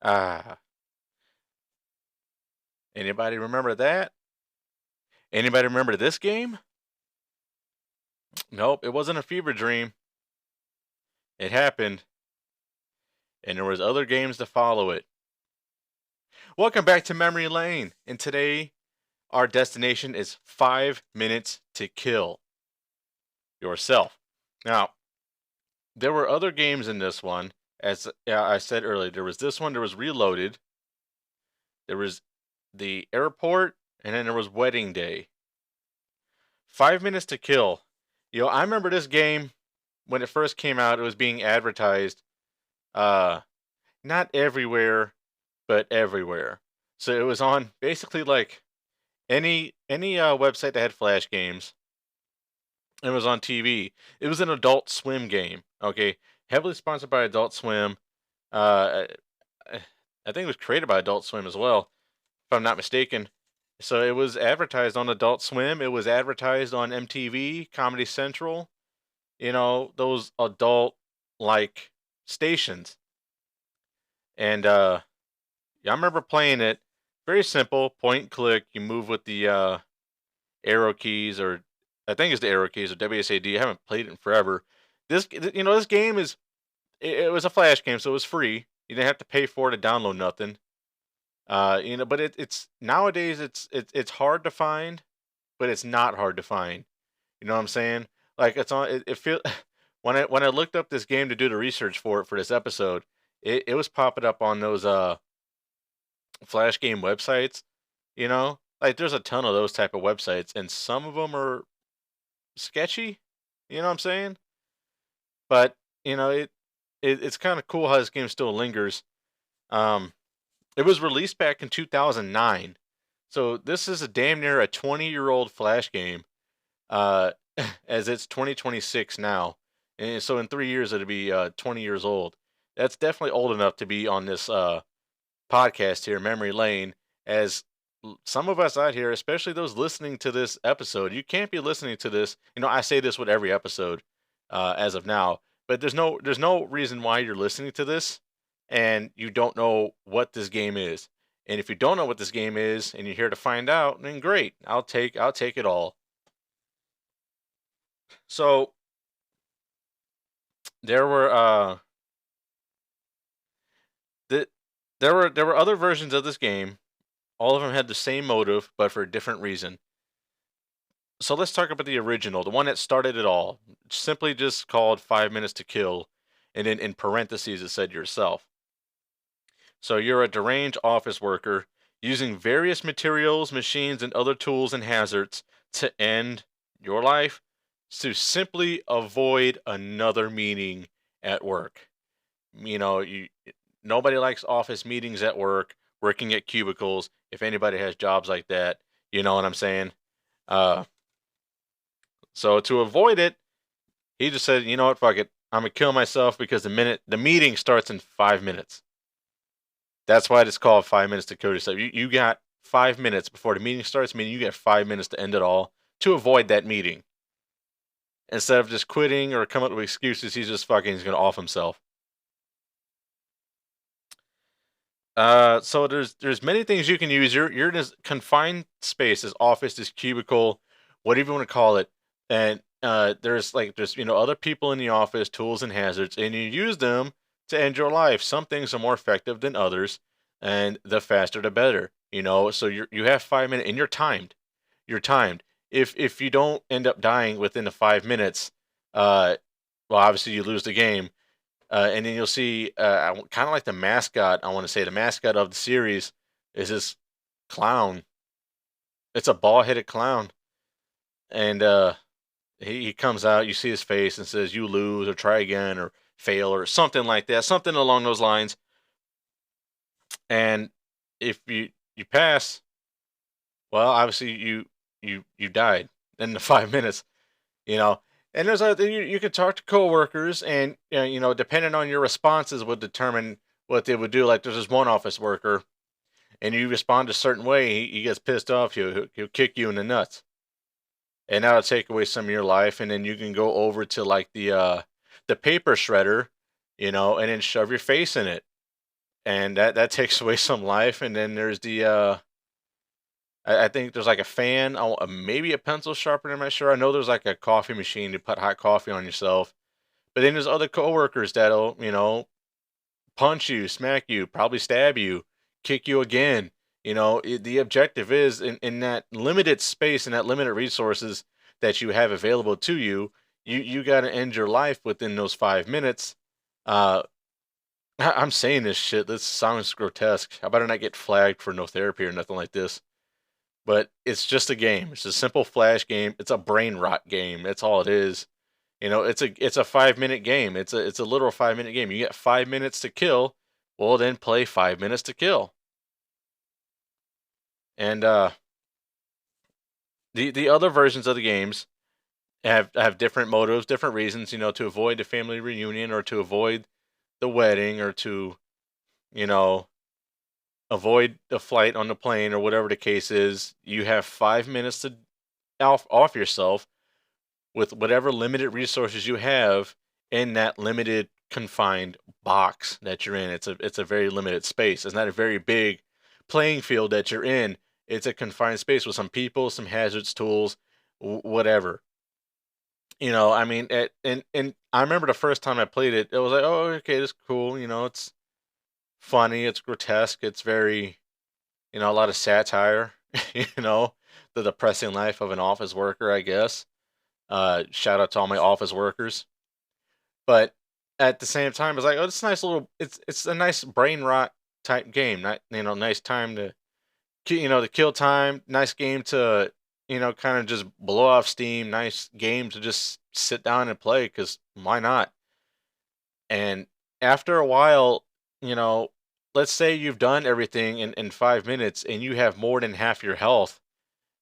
Ah, anybody remember that? Anybody remember this game? Nope, it wasn't a fever dream. It happened, and there was other games to follow it. Welcome back to Memory Lane, and today our destination is 5 minutes to kill yourself. Now, there were other games in this one. As I said earlier, there was this one, there was Reloaded, there was the airport, and then there was Wedding Day. 5 minutes to kill. I remember this game when it first came out. It was being advertised, uh, not everywhere, but everywhere. So it was on basically like any website that had flash games. It was on TV. It was an Adult Swim game. Okay, heavily sponsored by Adult Swim. Uh, I think it was created by Adult Swim as well, if I'm not mistaken. So it was advertised on Adult Swim. It was advertised on MTV, Comedy Central. Those adult like stations. And yeah, I remember playing it. Very simple, point and click. You move with the arrow keys, or I think it's the arrow keys, or WSAD. I haven't played it in forever. This game it was a flash game, so it was free. You didn't have to pay for it to download nothing. But it's nowadays it's hard to find, but it's not hard to find. You know what I'm saying? Like it's on. It feel when I looked up this game to do the research for it for this episode, it was popping up on those flash game websites. Like there's a ton of those type of websites, and some of them are sketchy. You know what I'm saying? But it's kind of cool how this game still lingers. Um, it was released back in 2009, so this is a damn near a 20-year-old flash game. Uh, as it's 2026 now, and so in 3 years it'll be 20 years old. That's definitely old enough to be on this podcast here, Memory Lane. As some of us out here, especially those listening to this episode, you can't be listening to this. I say this with every episode as of now, but there's no reason why you're listening to this and you don't know what this game is. And if you don't know what this game is and you're here to find out, then great. I'll take it all. So there were the, there were other versions of this game. All of them had the same motive, but for a different reason. So let's talk about the original, the one that started it all. Simply just called 5 minutes to kill, and then in parentheses it said yourself. So you're a deranged office worker using various materials, machines, and other tools and hazards to end your life, to simply avoid another meeting at work. You nobody likes office meetings at work, working at cubicles. If anybody has jobs like that, you know what I'm saying. Uh, so to avoid it, he just said, you know what, fuck it, I'm gonna kill myself because the meeting starts in 5 minutes. That's why it's called 5 minutes to kill yourself. You got 5 minutes before the meeting starts, meaning you got 5 minutes to end it all to avoid that meeting. Instead of just quitting or coming up with excuses, he's gonna off himself. So there's many things you can use. You're in this confined space, this office, this cubicle, whatever you want to call it, and there's other people in the office, tools and hazards, and you use them to end your life. Some things are more effective than others, and the faster the better. So you have 5 minutes, and you're timed. You're timed. If you don't end up dying within the 5 minutes, uh, well, obviously you lose the game. And then you'll see, kind of like the mascot. I want to say the mascot of the series is this clown. It's a bald-headed clown, and he comes out. You see his face and says, "You lose, or try again, or fail, or something like that, something along those lines." And if you pass, well, obviously you died in the 5 minutes. You know, and there's other you can talk to coworkers, and depending on your responses would determine what they would do. Like there's this one office worker, and you respond a certain way, he gets pissed off. He'll kick you in the nuts, and that'll take away some of your life. And then you can go over to like the paper shredder, and then shove your face in it, and that takes away some life. And then there's I think there's like a fan, maybe a pencil sharpener. I'm not sure. I know there's like a coffee machine to put hot coffee on yourself. But then there's other coworkers that'll, punch you, smack you, probably stab you, kick you again. The objective is in that limited space and that limited resources that you have available to you, you got to end your life within those 5 minutes. Uh, I'm saying this shit. This sounds grotesque. I better not get flagged for no therapy or nothing like this. But it's just a game. It's a simple flash game. It's a brain rot game. That's all it is. It's a 5 minute game. It's a literal 5 minute game. You get 5 minutes to kill. Well, then play 5 minutes to kill. And the other versions of the games have different motives, different reasons. To avoid the family reunion or to avoid the wedding or to you know avoid the flight on the plane or whatever the case is. You have 5 minutes to off yourself with whatever limited resources you have in that limited confined box that you're in. It's a very limited space. It's not a very big playing field that you're in. It's a confined space with some people, some hazards, tools, whatever. I mean, and I remember the first time I played it, it was like, oh, okay, this is cool. It's funny, it's grotesque, it's very, a lot of satire. you know, the depressing life of an office worker, I guess. Shout out to all my office workers. But at the same time, it's like, oh, it's a nice little, it's a nice brain rot type game. Not nice time to, to kill time. Nice game to, kind of just blow off steam. Nice game to just sit down and play because why not? And after a while, you know, let's say you've done everything in 5 minutes and you have more than half your health.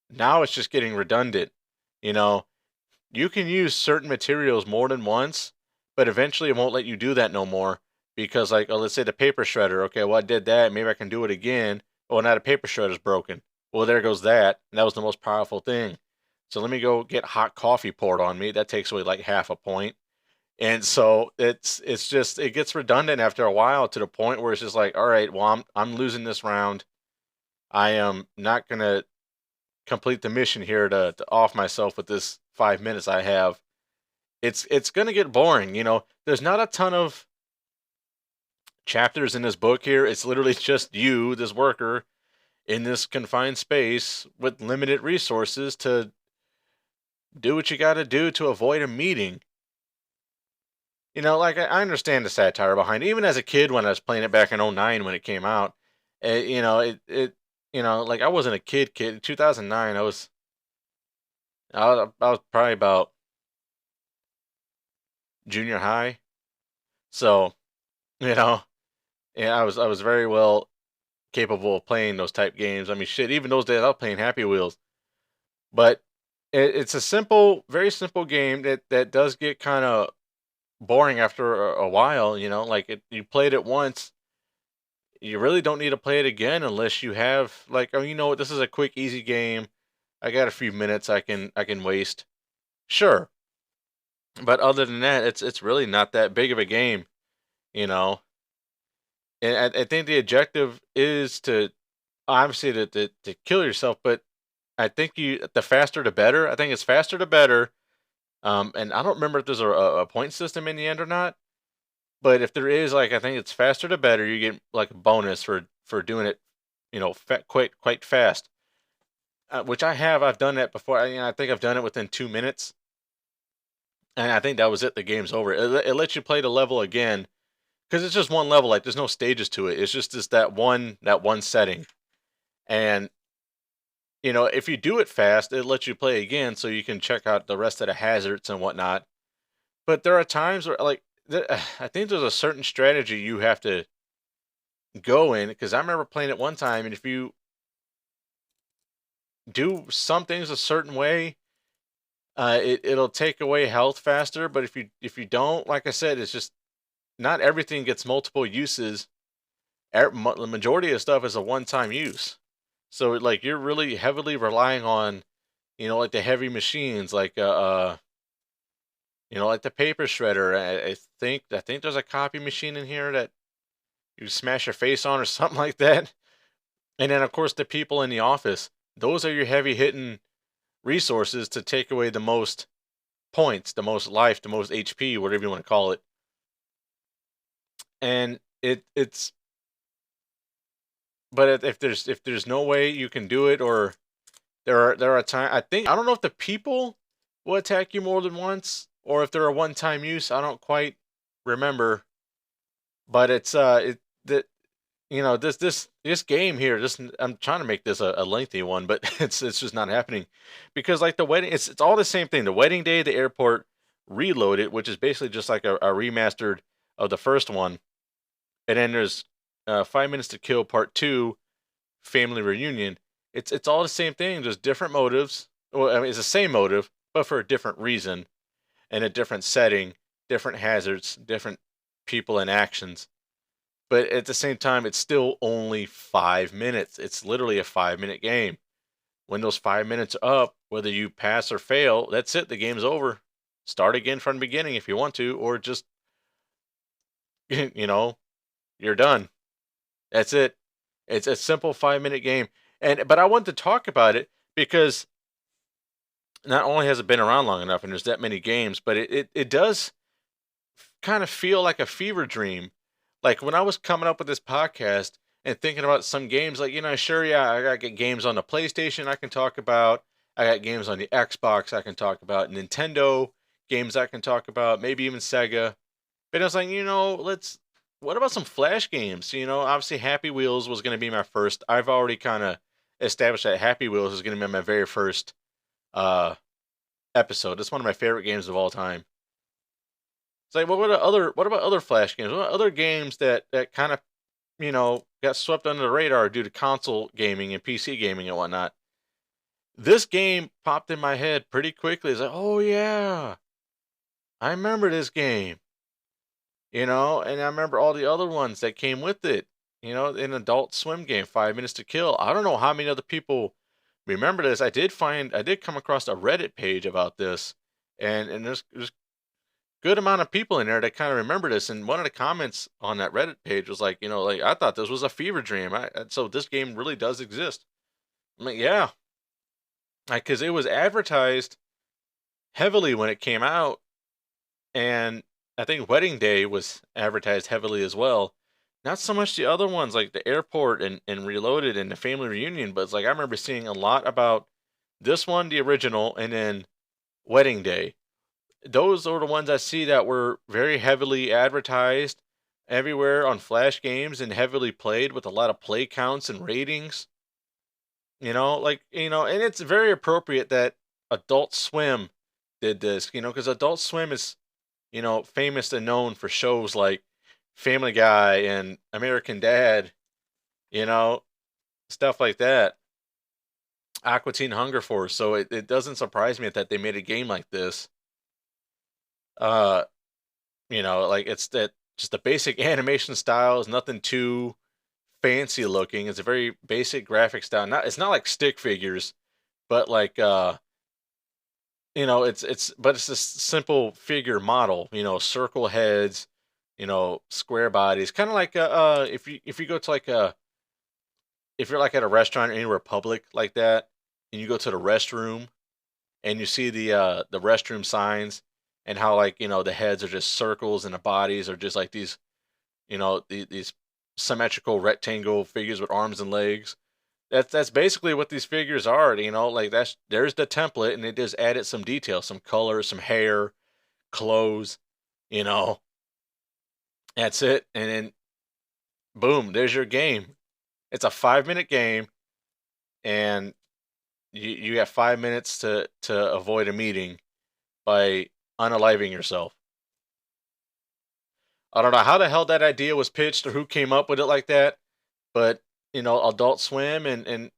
Now it's just getting redundant. You know, you can use certain materials more than once, but eventually it won't let you do that no more because, like, oh, let's say the paper shredder. Okay, well, I did that. Maybe I can do it again. Oh, now the paper shredder's broken. Well, there goes that. And that was the most powerful thing. So let me go get hot coffee poured on me. That takes away like half a point. And so it's just it gets redundant after a while to the point where it's just like, all right, well, I'm losing this round. I am not gonna complete the mission here to off myself with this 5 minutes I have. It's gonna get boring. There's not a ton of chapters in this book here. It's literally just you, this worker, in this confined space with limited resources to do what you got to do to avoid a meeting. Like I understand the satire behind it. Even as a kid when I was playing it back in '09 when it came out, like I wasn't a kid. In 2009, I was probably about junior high. So, you know, yeah, I was very well capable of playing those type games. I mean, shit, even those days I was playing Happy Wheels. But it's a simple, very simple game that does get kind of boring after a while. Like you played it once, you really don't need to play it again unless you have like, oh, you know what, this is a quick, easy game. I got a few minutes I can waste. Sure, but other than that, it's really not that big of a game. You know, and I think the objective is to obviously to kill yourself, but I think the faster the better. I think it's faster the better. And I don't remember if there's a point system in the end or not. But if there is, like, I think it's faster the better. You get like a bonus for doing it, quite fast. Which I have. I've done that before. I think I've done it within 2 minutes, and I think that was it. The game's over. It lets you play the level again because it's just one level. Like there's no stages to it. It's just that one setting. And if you do it fast, it lets you play again, so you can check out the rest of the hazards and whatnot. But there are times where, like, I think there's a certain strategy you have to go in because I remember playing it one time, and if you do some things a certain way, it'll take away health faster. But if you don't, like I said, it's just not everything gets multiple uses. The majority of stuff is a one-time use. So like you're really heavily relying on, like the heavy machines, like like the paper shredder. I think there's a copy machine in here that you smash your face on or something like that. And then, of course, the people in the office. Those are your heavy hitting resources to take away the most points, the most life, the most HP, whatever you want to call it. And it's but if there's no way you can do it, or there are times, I don't know if the people will attack you more than once, or if they're a one time use. I don't quite remember, but it's it that this game here. This I'm trying to make this a lengthy one, but it's just not happening because like the wedding, it's all the same thing. The wedding day, the airport, reloaded, which is basically just like a remastered of the first one, and then there's 5 minutes to kill part two, family reunion. It's all the same thing, just different motives. Well, I mean, it's the same motive, but for a different reason and a different setting, different hazards, different people and actions. But at the same time, it's still only 5 minutes. It's literally a 5 minute game. When those 5 minutes are up, whether you pass or fail, that's it. The game's over. Start again from the beginning if you want to, or just, you know, you're done. That's it. It's a simple 5 minute game. But I want to talk about it because not only has it been around long enough and there's that many games, but it does kind of feel like a fever dream. Like when I was coming up with this podcast and thinking about some games, like, sure, yeah, I got games on the PlayStation I can talk about. I got games on the Xbox I can talk about, Nintendo games I can talk about, maybe even Sega. But I was like, what about some Flash games? Obviously Happy Wheels was going to be my first. I've already kind of established that Happy Wheels is going to be my very first uh, episode. It's one of my favorite games of all time. It's like, what about other Flash games? What about other games that kind of, got swept under the radar due to console gaming and PC gaming and whatnot? This game popped in my head pretty quickly. It's like, oh yeah, I remember this game. And I remember all the other ones that came with it. An Adult Swim game, 5 minutes to kill. I don't know how many other people remember this. I did come across a Reddit page about this, and there's good amount of people in there that kind of remember this. And one of the comments on that Reddit page was like, like, I thought this was a fever dream. So this game really does exist. I'm like, yeah, because it was advertised heavily when it came out, and I think Wedding Day was advertised heavily as well. Not so much the other ones like the airport and Reloaded and the family reunion, but it's like I remember seeing a lot about this one, the original, and then Wedding Day. Those are the ones I see that were very heavily advertised everywhere on Flash games and heavily played with a lot of play counts and ratings. And it's very appropriate that Adult Swim did this, because Adult Swim is, famous and known for shows like Family Guy and American Dad, you know, stuff like that. Aqua Teen Hunger Force. So it doesn't surprise me that they made a game like this. Uh, like it's that just the basic animation style is nothing too fancy looking. It's a very basic graphic style. It's not like stick figures, but like it's a simple figure model, circle heads, square bodies, kind of like if you go to like a if you're like at a restaurant or anywhere public like that, and you go to the restroom and you see the restroom signs and how like the heads are just circles and the bodies are just like these these symmetrical rectangle figures with arms and legs. That's basically what these figures are. Like there's the template, and it just added some detail, some color, some hair, clothes. You know, that's it, and then boom, there's your game. It's a 5 minute game, and you have 5 minutes to avoid a meeting by unaliving yourself. I don't know how the hell that idea was pitched or who came up with it like that, but Adult Swim and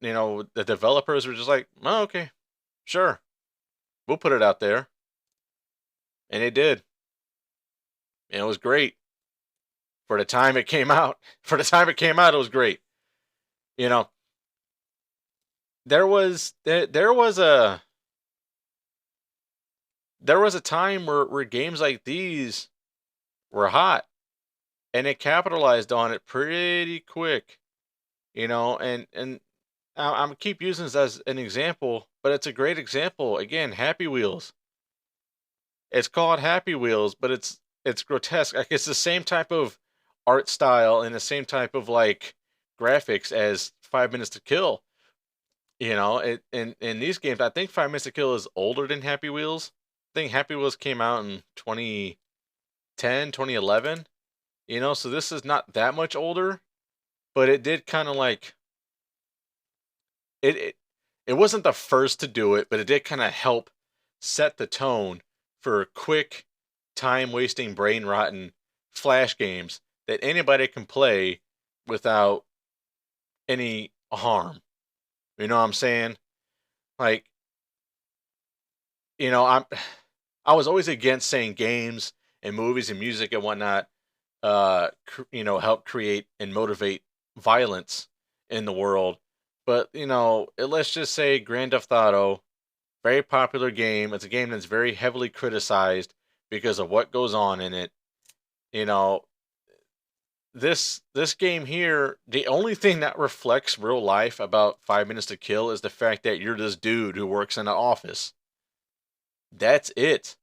the developers were just like, oh, okay, sure, we'll put it out there, and they did, and it was great for the time it came out. For the time it came out, it was great. You know, there was a time where games like these were hot, and it capitalized on it pretty quick, and I'm keep using this as an example, but it's a great example. Again, Happy Wheels. It's called Happy Wheels, but it's grotesque. Like it's the same type of art style and the same type of like graphics as 5 Minutes to Kill. In these games, I think 5 Minutes to Kill is older than Happy Wheels. I think Happy Wheels came out in 2010, 2011. So this is not that much older, but it did kind of like it it wasn't the first to do it, but it did kind of help set the tone for quick, time-wasting, brain-rotten flash games that anybody can play without any harm. You know what I'm saying? Like, you know, I'm I was always against saying games and movies and music and whatnot, help create and motivate violence in the world. But let's just say Grand Theft Auto, very popular game. It's a game that's very heavily criticized because of what goes on in it. You know, this game here, the only thing that reflects real life about 5 Minutes to Kill is the fact that you're this dude who works in an office. That's it.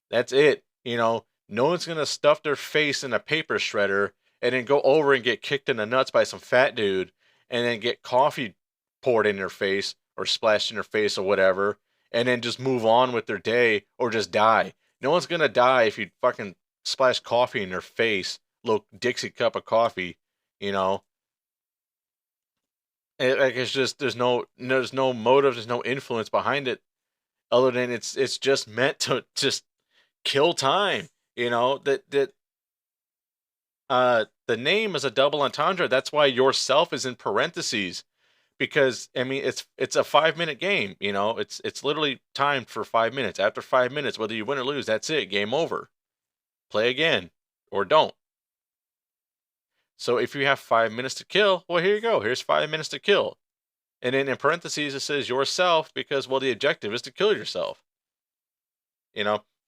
That's it. No one's gonna stuff their face in a paper shredder and then go over and get kicked in the nuts by some fat dude and then get coffee poured in their face or splashed in their face or whatever and then just move on with their day or just die. No one's gonna die if you fucking splash coffee in their face, little Dixie cup of coffee, you know. Like it's just there's no motive, there's no influence behind it other than it's just meant to just kill time. The name is a double entendre. That's why yourself is in parentheses because I mean it's a 5 minute game. It's literally timed for 5 minutes. After 5 minutes, whether you win or lose, that's it. Game over. Play again or don't. So if you have 5 minutes to kill, well, here you go. Here's 5 minutes to kill. And then in parentheses it says yourself because well the objective is to kill yourself.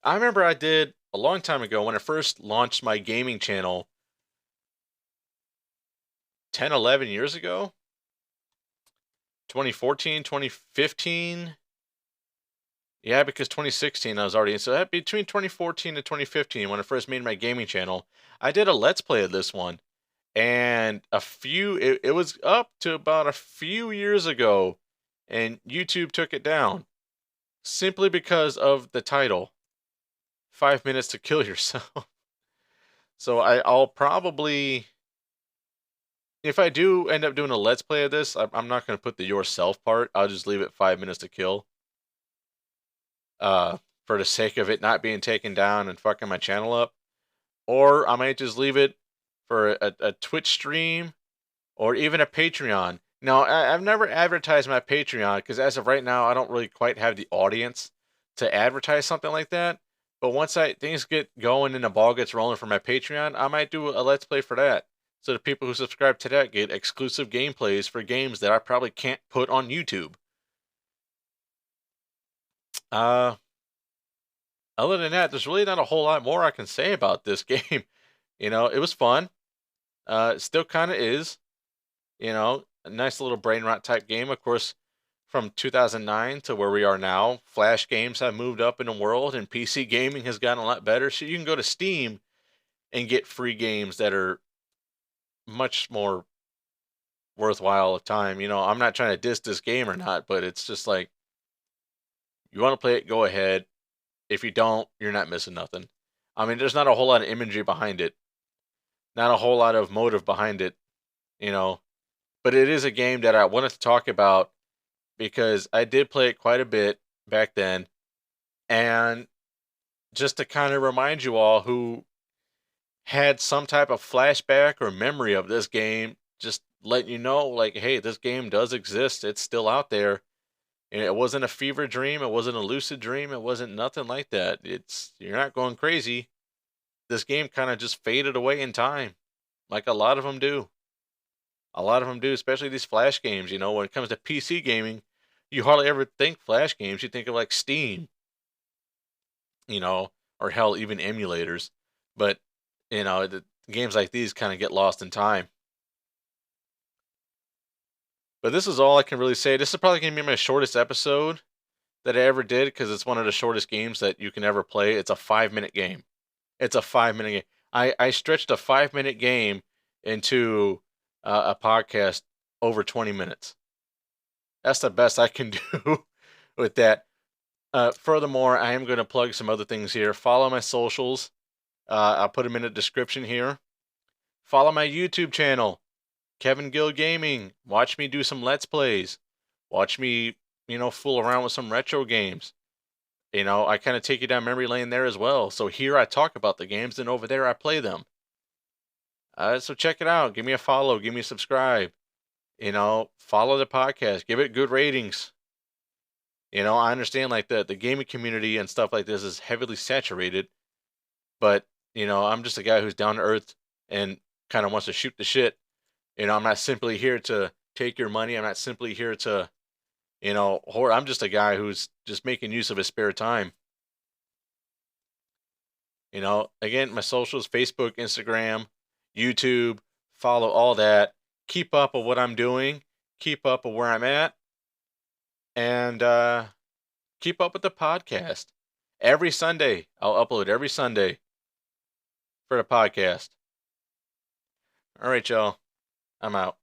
I remember I did a long time ago when I first launched my gaming channel 10, 11 years ago. 2014, 2015. Yeah, because 2016 I was already in. So between 2014 and 2015 when I first made my gaming channel, I did a let's play of this one. And it was up to about a few years ago and YouTube took it down simply because of the title, 5 minutes to kill yourself. So I'll probably, if I do end up doing a let's play of this, I'm not going to put the yourself part. I'll just leave it 5 minutes to kill. For the sake of it not being taken down and fucking my channel up. Or I might just leave it for a Twitch stream or even a Patreon. Now, I've never advertised my Patreon because as of right now, I don't really quite have the audience to advertise something like that. But once things get going and the ball gets rolling for my Patreon, I might do a let's play for that. So the people who subscribe to that get exclusive gameplays for games that I probably can't put on YouTube. Other than that, there's really not a whole lot more I can say about this game. It was fun. It still kind of is. A nice little brain rot type game. Of course, from 2009 to where we are now, Flash games have moved up in the world and PC gaming has gotten a lot better. So you can go to Steam and get free games that are much more worthwhile of time. I'm not trying to diss this game or not, but it's just like, you want to play it, go ahead. If you don't, you're not missing nothing. I mean, there's not a whole lot of imagery behind it, not a whole lot of motive behind it, but it is a game that I wanted to talk about because I did play it quite a bit back then. And just to kind of remind you all who had some type of flashback or memory of this game, just letting you know, like, hey, this game does exist. It's still out there. And it wasn't a fever dream. It wasn't a lucid dream. It wasn't nothing like that. You're not going crazy. This game kind of just faded away in time, like a lot of them do. A lot of them do, especially these Flash games. When it comes to PC gaming, you hardly ever think Flash games. You think of like Steam, or hell, even emulators. But, games like these kind of get lost in time. But this is all I can really say. This is probably going to be my shortest episode that I ever did because it's one of the shortest games that you can ever play. It's a 5-minute game. It's a 5-minute game. I stretched a 5-minute game into a podcast over 20 minutes. That's the best I can do with that. Furthermore, I am going to plug some other things here. Follow my socials. I'll put them in the description here. Follow my YouTube channel, Kevin Gill Gaming. Watch me do some Let's Plays. Watch me, fool around with some retro games. I kind of take you down memory lane there as well. So here I talk about the games, and over there I play them. So check it out. Give me a follow. Give me a subscribe. Follow the podcast. Give it good ratings. I understand like the gaming community and stuff like this is heavily saturated, but I'm just a guy who's down to earth and kind of wants to shoot the shit. I'm not simply here to take your money. I'm not simply here to, hoard. I'm just a guy who's just making use of his spare time. Again, my socials, Facebook, Instagram, YouTube, follow all that. Keep up with what I'm doing. Keep up with where I'm at. And keep up with the podcast. Every Sunday, I'll upload every Sunday for the podcast. All right, y'all. I'm out.